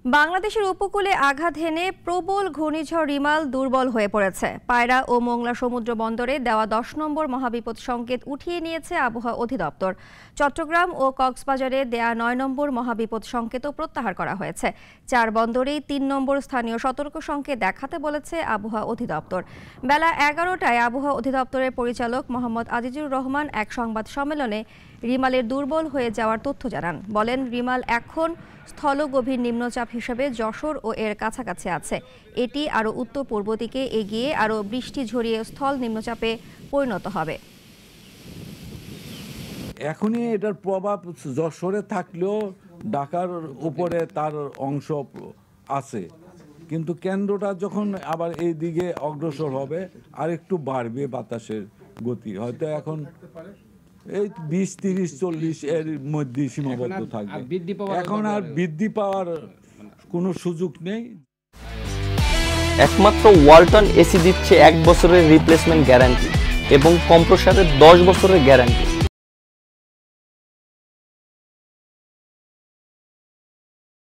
বাংলাদেশের উপকূলে আঘাত হেনে প্রবল ঘূর্ণিঝড় রিমাল দুর্বল হয়ে পড়েছে। পায়রা ও মোংলা সমুদ্র বন্দরে দেওয়া 10 নম্বর মহাবিপদ সংকেত উঠিয়ে নিয়েছে আবহাওয়া অধিদপ্তর। চট্টগ্রাম ও কক্সবাজারে দেয়া 9 নম্বর মহাবিপদ সংকেতও প্রত্যাহার করা হয়েছে। 4 বন্দরেই 3 নম্বর স্থানীয় সতর্ক সংকেত দেখাতে বলেছে আবহাওয়া অধিদপ্তর। বেলা 11টায় আবহাওয়া অধিদপ্তরের পরিচালক মোহাম্মদ আজিজুর রহমান এক সংবাদ সম্মেলনে রিমালের দুর্বল হয়ে যাওয়ার তথ্য জানান। বলেন, রিমাল এখন স্থলগভীর নিম্নচাপ হিসেবে যশোর ও এর কাছাকাছি আছে। এটি আরও উত্তর পূর্ব দিকে এগিয়ে আরও বৃষ্টি ঝরিয়ে স্থল নিম্নচাপে পরিণত হবে। এখনই এটার প্রভাব যশোরে থাকলেও ঢাকার উপরে তার অংশ আছে, কিন্তু কেন্দ্রটা যখন আবার এই দিকে অগ্রসর হবে আর একটু বাড়বে বাতাসের গতি, হয়তো এখন এই 20, 30, 40 এর মধ্যে সীমাবদ্ধ থাকবে। এখন আর বৃদ্ধি পাওয়ার কোনো সুযোগ নেই। একমাত্র ওয়ালটন এসি দিচ্ছে 1 বছরের রিপ্লেসমেন্ট গ্যারান্টি এবং কম্প্রেসরের 10 বছরের গ্যারান্টি।